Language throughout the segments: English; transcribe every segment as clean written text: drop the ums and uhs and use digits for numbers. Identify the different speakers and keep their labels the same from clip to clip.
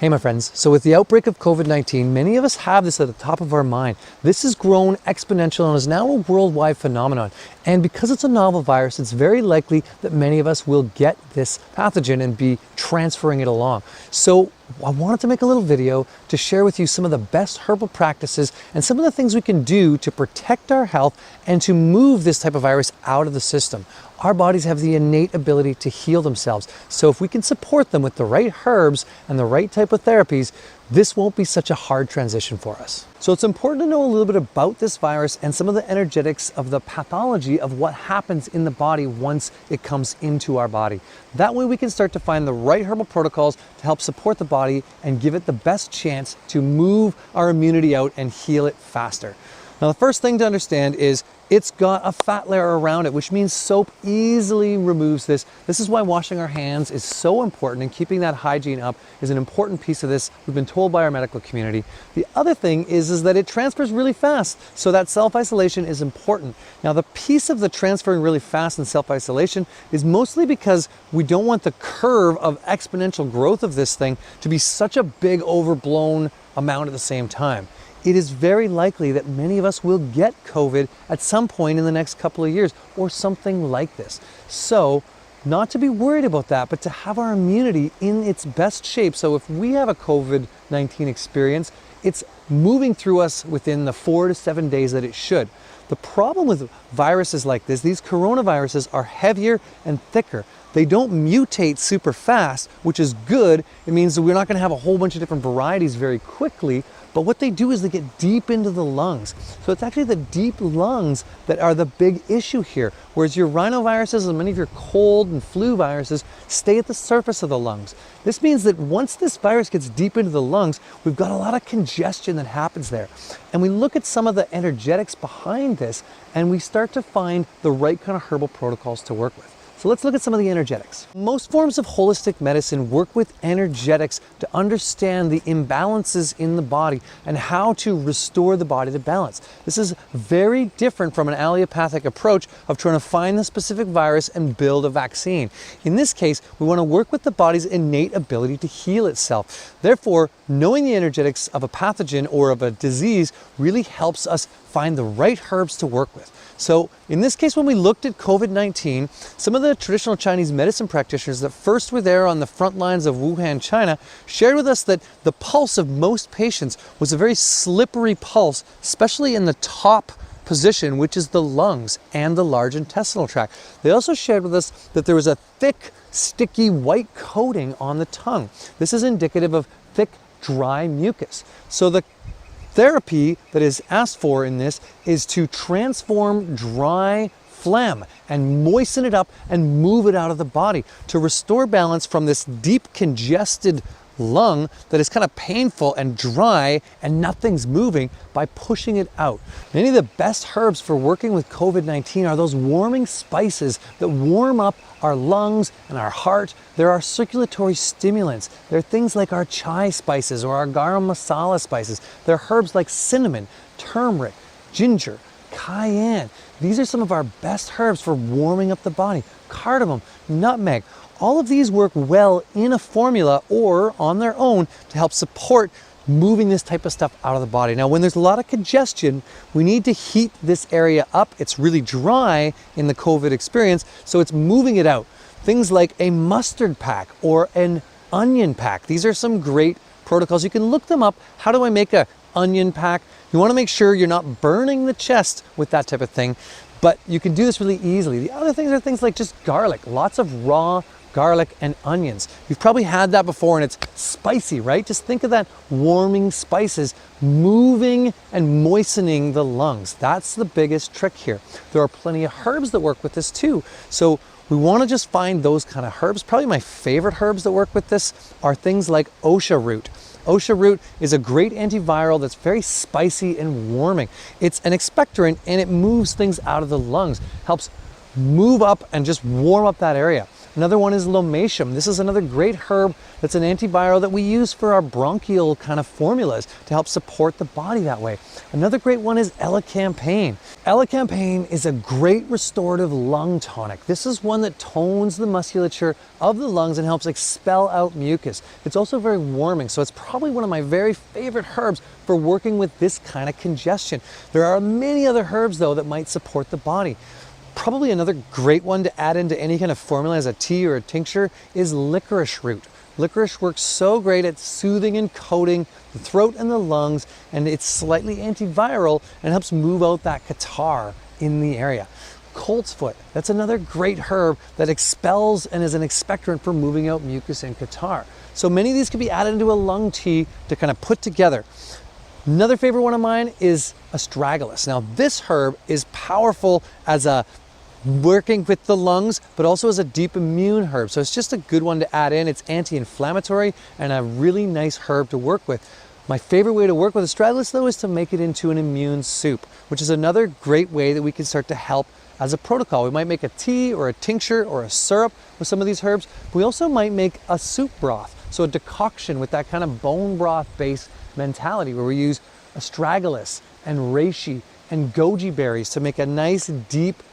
Speaker 1: Hey my friends, so with the outbreak of COVID-19, many of us have this at the top of our mind. This has grown exponential and is now a worldwide phenomenon. And because it's a novel virus, it's very likely that many of us will get this pathogen and be transferring it along. So I wanted to make a little video to share with you some of the best herbal practices and some of the things we can do to protect our health and to move this type of virus out of the system. Our bodies have the innate ability to heal themselves. So if we can support them with the right herbs and the right type of therapies, this won't be such a hard transition for us. So it's important to know a little bit about this virus and some of the energetics of the pathology of what happens in the body once it comes into our body. That way we can start to find the right herbal protocols to help support the body and give it the best chance to move our immunity out and heal it faster. Now the first thing to understand is it's got a fat layer around it, which means soap easily removes this. This is why washing our hands is so important, and keeping that hygiene up is an important piece of this. We've been told by our medical community. The other thing is that it transfers really fast, so that self-isolation is important. Now the piece of the transferring really fast and self-isolation is mostly because we don't want the curve of exponential growth of this thing to be such a big overblown amount at the same time. It is very likely that many of us will get COVID at some point in the next couple of years or something like this. So not to be worried about that, but to have our immunity in its best shape. So if we have a COVID-19 experience, it's moving through us within the 4 to 7 days that it should. The problem with viruses like this, these coronaviruses are heavier and thicker. They don't mutate super fast, which is good. It means that we're not going to have a whole bunch of different varieties very quickly. But what they do is they get deep into the lungs. So it's actually the deep lungs that are the big issue here. Whereas your rhinoviruses and many of your cold and flu viruses stay at the surface of the lungs. This means that once this virus gets deep into the lungs, we've got a lot of congestion that happens there. And we look at some of the energetics behind this, and we start to find the right kind of herbal protocols to work with. So let's look at some of the energetics. Most forms of holistic medicine work with energetics to understand the imbalances in the body and how to restore the body to balance. This is very different from an allopathic approach of trying to find the specific virus and build a vaccine. In this case, we want to work with the body's innate ability to heal itself. Therefore, knowing the energetics of a pathogen or of a disease really helps us find the right herbs to work with. So in this case, when we looked at COVID-19, some of the traditional Chinese medicine practitioners that first were there on the front lines of Wuhan, China, shared with us that the pulse of most patients was a very slippery pulse, especially in the top position, which is the lungs and the large intestinal tract. They also shared with us that there was a thick, sticky white coating on the tongue. This is indicative of thick, dry mucus. So the therapy that is asked for in this is to transform dry phlegm and moisten it up and move it out of the body to restore balance from this deep congested lung that is kind of painful and dry and nothing's moving by pushing it out. Many of the best herbs for working with COVID-19 are those warming spices that warm up our lungs and our heart. There are circulatory stimulants. There are things like our chai spices or our garam masala spices. There are herbs like cinnamon, turmeric, ginger, cayenne. These are some of our best herbs for warming up the body. Cardamom, nutmeg. All of these work well in a formula or on their own to help support moving this type of stuff out of the body. Now, when there's a lot of congestion, we need to heat this area up. It's really dry in the COVID experience, so it's moving it out. Things like a mustard pack or an onion pack. These are some great protocols. You can look them up. How do I make an onion pack? You want to make sure you're not burning the chest with that type of thing, but you can do this really easily. The other things are things like just garlic, lots of raw garlic and onions. You've probably had that before and it's spicy, right? Just think of that warming spices moving and moistening the lungs. That's the biggest trick here. There are plenty of herbs that work with this too. So we want to just find those kind of herbs. Probably my favorite herbs that work with this are things like osha root. Osha root is a great antiviral that's very spicy and warming. It's an expectorant and it moves things out of the lungs, helps move up and just warm up that area. Another one is lomatium. This is another great herb that's an antiviral that we use for our bronchial kind of formulas to help support the body that way. Another great one is elecampane. Elecampane is a great restorative lung tonic. This is one that tones the musculature of the lungs and helps expel out mucus. It's also very warming, so it's probably one of my very favorite herbs for working with this kind of congestion. There are many other herbs though that might support the body. Probably another great one to add into any kind of formula as a tea or a tincture is licorice root. Licorice works so great at soothing and coating the throat and the lungs, and it's slightly antiviral and helps move out that catarrh in the area. Coltsfoot, that's another great herb that expels and is an expectorant for moving out mucus and catarrh. So many of these can be added into a lung tea to kind of put together. Another favorite one of mine is astragalus. Now this herb is powerful as a working with the lungs, but also as a deep immune herb. So it's just a good one to add in. It's anti-inflammatory and a really nice herb to work with. My favorite way to work with astragalus though is to make it into an immune soup, which is another great way that we can start to help as a protocol. We might make a tea or a tincture or a syrup with some of these herbs. We also might make a soup broth, so a decoction with that kind of bone broth based mentality where we use astragalus and reishi and goji berries to make a nice deep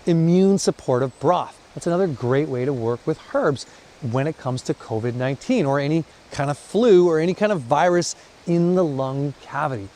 Speaker 1: immune supportive broth. That's another great way to work with herbs when it comes to COVID-19 or any kind of flu or any kind of virus in the lung cavity.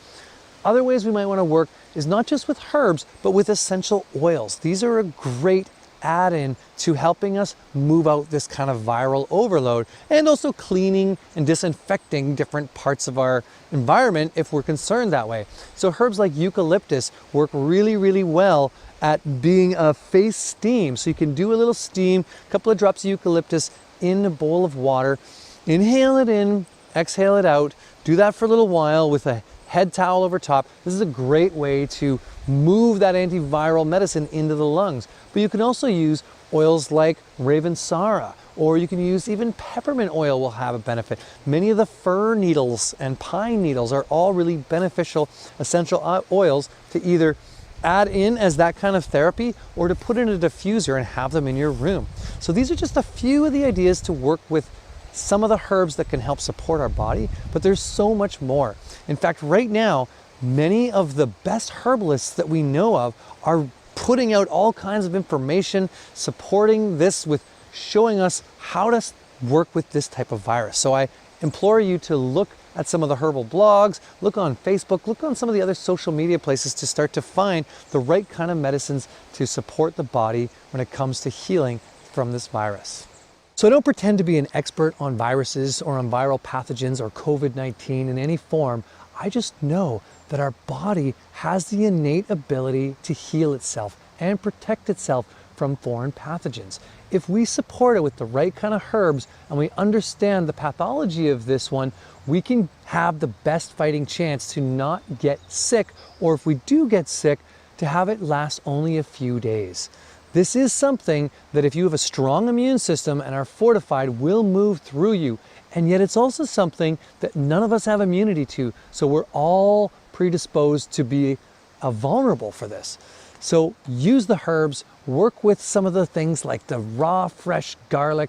Speaker 1: Other ways we might want to work is not just with herbs, but with essential oils. These are a great add-in to helping us move out this kind of viral overload and also cleaning and disinfecting different parts of our environment if we're concerned that way. So herbs like eucalyptus work really, really well at being a face steam. So you can do a little steam, a couple of drops of eucalyptus in a bowl of water, inhale it in, exhale it out, do that for a little while with a head towel over top. This is a great way to move that antiviral medicine into the lungs. But you can also use oils like Ravensara, or you can use even peppermint oil will have a benefit. Many of the fir needles and pine needles are all really beneficial essential oils to either add in as that kind of therapy or to put in a diffuser and have them in your room. So these are just a few of the ideas to work with some of the herbs that can help support our body, but there's so much more. In fact, right now, many of the best herbalists that we know of are putting out all kinds of information, supporting this with showing us how to work with this type of virus. So I implore you to look at some of the herbal blogs, look on Facebook, look on some of the other social media places to start to find the right kind of medicines to support the body when it comes to healing from this virus. So I don't pretend to be an expert on viruses or on viral pathogens or COVID-19 in any form. I just know that our body has the innate ability to heal itself and protect itself from foreign pathogens. If we support it with the right kind of herbs and we understand the pathology of this one, we can have the best fighting chance to not get sick, or if we do get sick, to have it last only a few days. This is something that if you have a strong immune system and are fortified will move through you. And yet it's also something that none of us have immunity to. So we're all predisposed to be vulnerable for this. So use the herbs, work with some of the things like the raw, fresh garlic,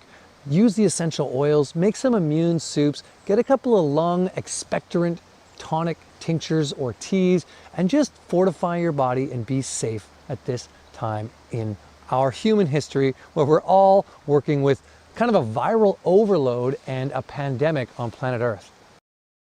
Speaker 1: use the essential oils, make some immune soups, get a couple of lung expectorant tonic tinctures or teas, and just fortify your body and be safe at this time in our human history where we're all working with kind of a viral overload and a pandemic on planet Earth.